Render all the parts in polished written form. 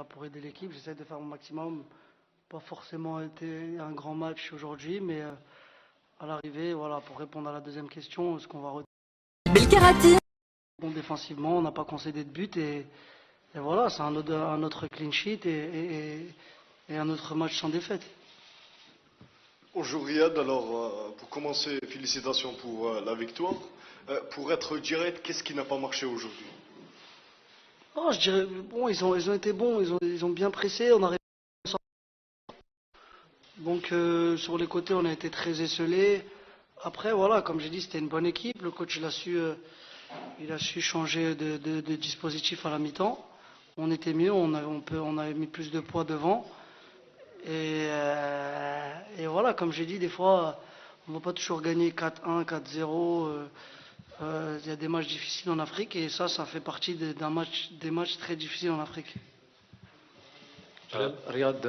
pour aider l'équipe. J'essaie de faire mon maximum. Pas forcément été un grand match aujourd'hui, mais à l'arrivée, voilà, pour répondre à la deuxième question, ce qu'on va Belkarati. bon défensivement, on n'a pas concédé de but et voilà, c'est un autre clean sheet et un autre match sans défaite. Bonjour Riyad, alors pour commencer, félicitations pour la victoire. Pour être direct, qu'est-ce qui n'a pas marché aujourd'hui? Oh, je dirais, bon, ils ont été bons, ils ont bien pressé, on a réussi à sortir. Donc sur les côtés, on a été très esselés. Après, voilà, comme j'ai dit, c'était une bonne équipe. Le coach, il a su changer de dispositif à la mi-temps. On était mieux, on avait mis plus de poids devant. Et voilà, comme j'ai dit, des fois, on ne va pas toujours gagner 4-1, 4-0. Il y a des matchs difficiles en Afrique et ça fait partie des matchs très difficiles en Afrique. Riyad,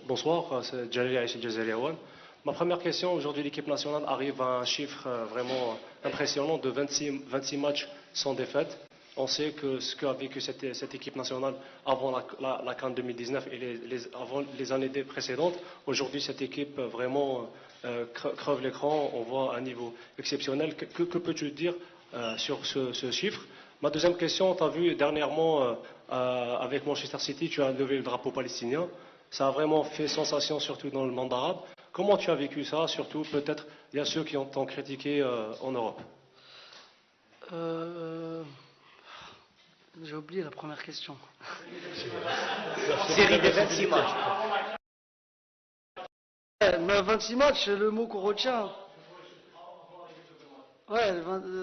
bonsoir, c'est Jalil Aïchi Jazari Awan. Ma première question, aujourd'hui l'équipe nationale arrive à un chiffre vraiment impressionnant de 26 matchs sans défaite. On sait que ce qu'a vécu cette équipe nationale avant la CAN 2019 et avant les années précédentes, aujourd'hui cette équipe vraiment creve l'écran, on voit un niveau exceptionnel. Que peux-tu dire sur ce chiffre? Ma deuxième question, tu as vu dernièrement avec Manchester City, tu as levé le drapeau palestinien. Ça a vraiment fait sensation, surtout dans le monde arabe. Comment tu as vécu ça? Surtout, peut-être, il y a ceux qui t'ont critiqué en Europe. J'ai oublié la première question. Série de 26 matchs. 26 matchs, le mot qu'on retient. Ouais,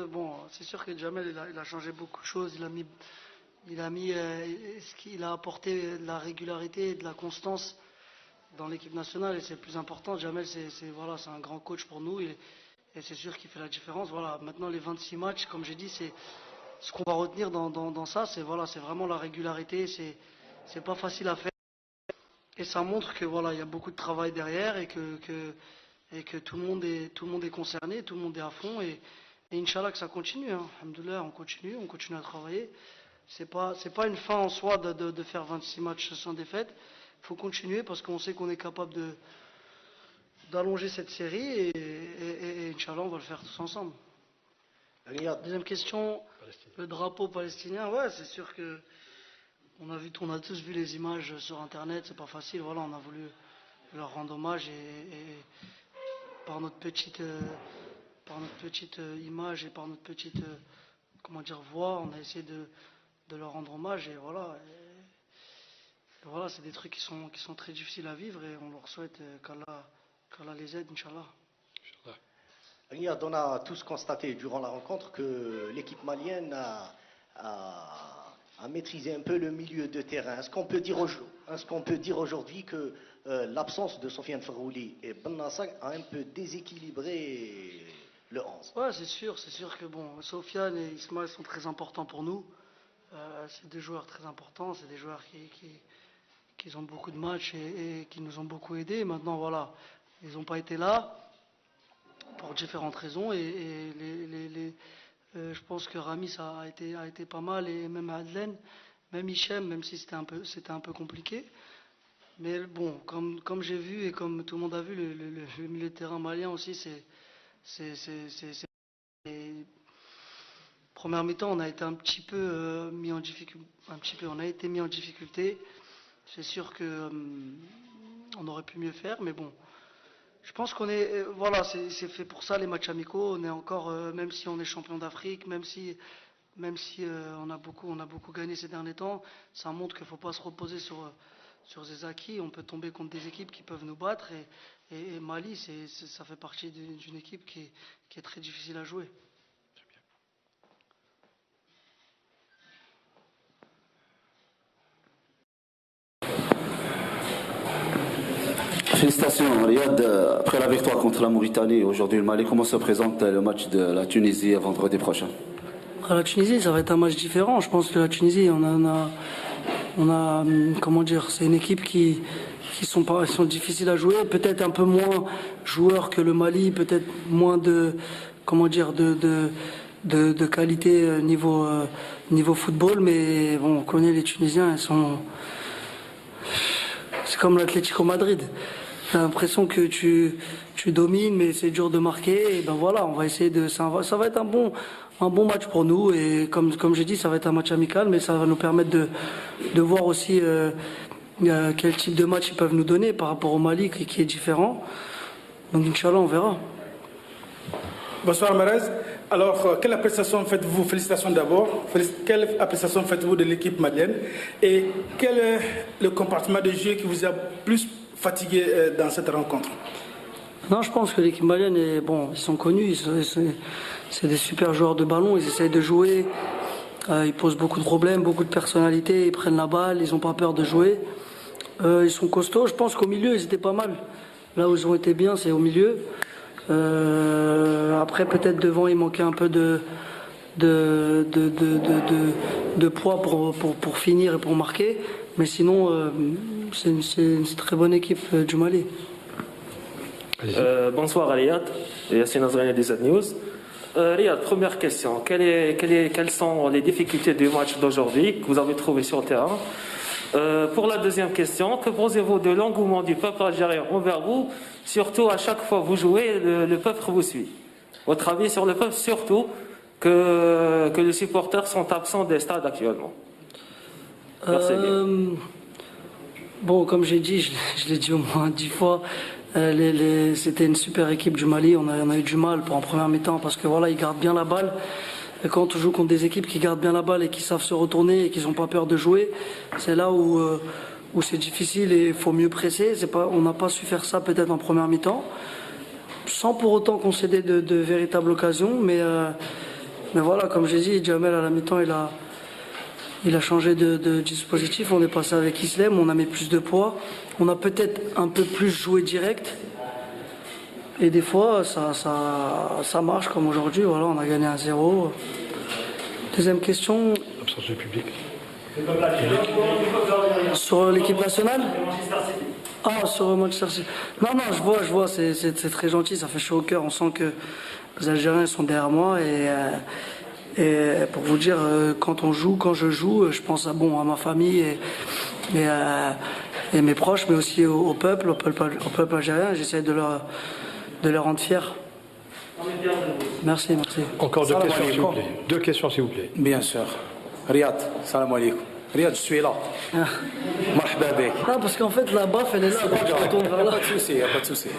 bon, c'est sûr que Jamel, il a changé beaucoup de choses. Il a apporté de la régularité et de la constance dans l'équipe nationale et c'est le plus important. Jamel, voilà, c'est un grand coach pour nous et c'est sûr qu'il fait la différence. Voilà, maintenant les 26 matchs, comme j'ai dit, c'est ce qu'on va retenir dans ça, c'est vraiment la régularité. C'est pas facile à faire et ça montre que voilà, il y a beaucoup de travail derrière et que tout le monde est concerné, tout le monde est à fond et Inch'Allah que ça continue. Hein. Alhamdoulilah, on continue à travailler. C'est pas une fin en soi de faire 26 matchs sans défaite. Il faut continuer parce qu'on sait qu'on est capable d'allonger cette série et Inch'Allah on va le faire tous ensemble. Deuxième question, le drapeau palestinien. Ouais, c'est sûr que on a tous vu les images sur internet, c'est pas facile. Voilà, on a voulu leur rendre hommage et par notre petite image et par notre petite voix, on a essayé de leur rendre hommage et voilà. Et voilà, c'est des trucs qui sont très difficiles à vivre et on leur souhaite qu'Allah les aide, Inch'Allah. Riyad, on a tous constaté durant la rencontre que l'équipe malienne a maîtrisé un peu le milieu de terrain. Est-ce qu'on peut dire aujourd'hui que l'absence de Sofiane Ferrouli et Ben Nassag a un peu déséquilibré le 11? Ouais, c'est sûr que bon, Sofiane et Ismaël sont très importants pour nous. C'est des joueurs très importants, c'est des joueurs qui ont beaucoup de matchs et qui nous ont beaucoup aidés. Maintenant, voilà, ils n'ont pas été là pour différentes raisons et je pense que Ramis a été pas mal et même Adlen, même Hichem, même si c'était un peu compliqué. Mais bon, comme j'ai vu et comme tout le monde a vu, le milieu de terrain malien aussi, première mi-temps, on a été un petit peu mis en difficulté. On a été mis en difficulté. C'est sûr que on aurait pu mieux faire, mais bon. Je pense qu'on est, voilà, c'est fait pour ça les matchs amicaux. On est encore, même si on est champion d'Afrique, même si on a beaucoup gagné ces derniers temps, ça montre qu'il ne faut pas se reposer sur des acquis. On peut tomber contre des équipes qui peuvent nous battre et Mali, ça fait partie d'une équipe qui est très difficile à jouer. Félicitations Riyad, après la victoire contre la Mauritanie, aujourd'hui le Mali, comment se présente le match de la Tunisie vendredi prochain? La Tunisie, ça va être un match différent. Je pense que la Tunisie, comment dire, c'est une équipe qui sont difficiles à jouer, peut-être un peu moins joueurs que le Mali, peut-être moins de qualité niveau football, mais bon, on connaît les Tunisiens, c'est comme l'Atlético Madrid. J'ai l'impression que tu domines, mais c'est dur de marquer. Et ben voilà, on va essayer de. Ça va être un bon match pour nous. Et comme j'ai dit, ça va être un match amical, mais ça va nous permettre de voir aussi quel type de match ils peuvent nous donner par rapport au Mali qui est différent. Donc Inch'Allah, on verra. Bonsoir Marez. Alors, quelle appréciation faites-vous? Félicitations d'abord. Quelle appréciation faites-vous de l'équipe malienne? Et quel est le comportement de jeu qui vous a plus fatigué dans cette rencontre? Non, je pense que l'équipe malienne, ils sont connus. C'est des super joueurs de ballon. Ils essayent de jouer. Ils posent beaucoup de problèmes, beaucoup de personnalité. Ils prennent la balle. Ils n'ont pas peur de jouer. Ils sont costauds. Je pense qu'au milieu, ils étaient pas mal. Là où ils ont été bien, c'est au milieu. Après, peut-être devant, il manquait un peu de poids pour finir et pour marquer. Mais sinon, c'est une très bonne équipe du Mali. Bonsoir Riyad, Yassine Azrani des News. Riyad, première question. Quelles sont les difficultés du match d'aujourd'hui que vous avez trouvé sur le terrain? Pour la deuxième question, que pensez-vous de l'engouement du peuple algérien envers vous? Surtout à chaque fois que vous jouez, le peuple vous suit. Votre avis sur le peuple, surtout que les supporters sont absents des stades actuellement? Merci bien. Bon, comme j'ai dit, je l'ai dit au moins 10 fois, c'était une super équipe du Mali. On a eu du mal en première mi-temps parce que voilà, ils gardent bien la balle. Et quand on joue contre des équipes qui gardent bien la balle et qui savent se retourner et qui n'ont pas peur de jouer, c'est là où c'est difficile et il faut mieux presser. On n'a pas su faire ça peut-être en première mi-temps, sans pour autant concéder de véritables occasions. Mais voilà, comme j'ai dit, Jamel à la mi-temps, il a changé de dispositif. On est passé avec Islem, on a mis plus de poids. On a peut-être un peu plus joué direct. Et des fois, ça marche, comme aujourd'hui. Voilà, on a gagné 1-0. Deuxième question. Absence du public. Sur l'équipe nationale? Ah, sur Manchester City. Non, je vois, c'est très gentil, ça fait chaud au cœur. On sent que les Algériens sont derrière moi. Et pour vous dire, quand je joue, je pense à ma famille et mes proches, mais aussi au peuple algérien. J'essaie de leur rendre fiers. Merci. Encore deux questions, s'il vous plaît. Bien sûr. Riyad, salam alaikum. Riyad, je suis là. Marhaba bek. Non, parce qu'en fait, la baffe, elle est là. Donc je retourne vers là. Il n'y a pas de souci.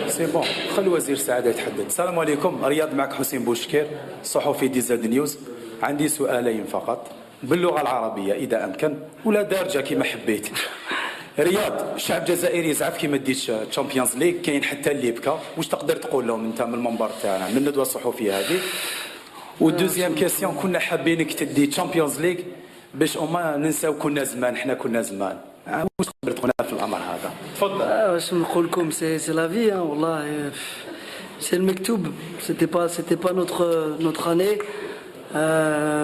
سي بون خلي وزير السعاده يتحدث. السلام عليكم، رياض معك حسين بوشكير صحفي دي زاد نيوز. عندي سؤالين فقط باللغه العربيه اذا امكن ولا دارجه كما حبيت. رياض، الشعب الجزائري زعف كي ما ديتش تشامبيونز ليغ، كاين حتى اللي بكى، واش تقدر تقول لهم انت من المنبر تاعنا من الندوه الصحفيه هذه؟ ودوزيام كيسيون، كنا حابينك تدي تشامبيونز ليغ باش وما ننساو كنا زمان، حنا كنا زمان. واش تقدر تقول في الامر هذا؟ تفضل. واش نقول لكم، c'est la vie, hein, والله. C'est le mektoub. C'était pas notre année.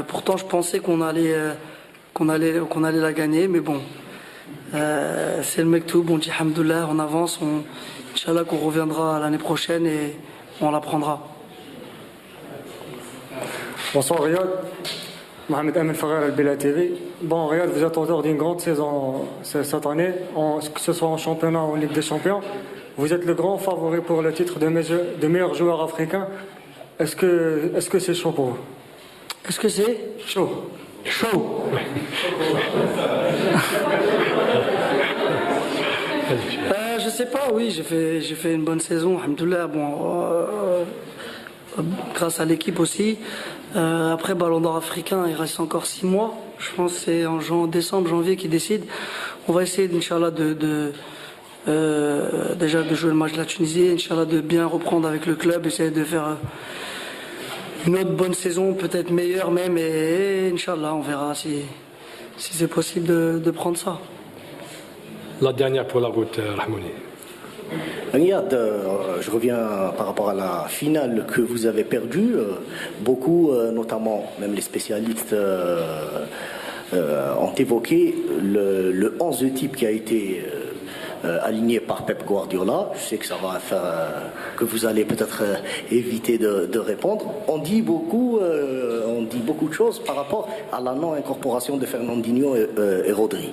Pourtant, je pensais qu'on allait la gagner, mais bon. C'est le mektoub, on dit hamdoullah, on avance, Inch'Allah qu'on reviendra l'année prochaine et on la prendra. Bonsoir Riyad, Mohamed Amin Farrer Al-Bila TV. Bon Riyad, vous êtes auteur d'une grande saison cette année, que ce soit en championnat ou en Ligue des Champions. Vous êtes le grand favori pour le titre de meilleur joueur africain. Est-ce que c'est chaud pour vous? Est-ce que c'est chaud? Chaud. Je sais pas, oui, j'ai fait une bonne saison, alhamdoulilah. Bon, grâce à l'équipe aussi. Après Ballon d'Or africain, il reste encore 6 mois. Je pense que c'est en décembre, janvier qui décide. On va essayer, Inch'Allah, déjà de jouer le match de la Tunisie, Inch'Allah, de bien reprendre avec le club, essayer de faire une autre bonne saison, peut-être meilleure même, et Inch'Allah, on verra si c'est possible de prendre ça. La dernière pour la route, Rahmouni. Riyad, je reviens par rapport à la finale que vous avez perdue. Beaucoup, notamment même les spécialistes, ont évoqué le 11 type qui a été aligné par Pep Guardiola. Je sais que ça va faire que vous allez peut-être éviter de répondre. On dit beaucoup de choses par rapport à la non-incorporation de Fernandinho et Rodri.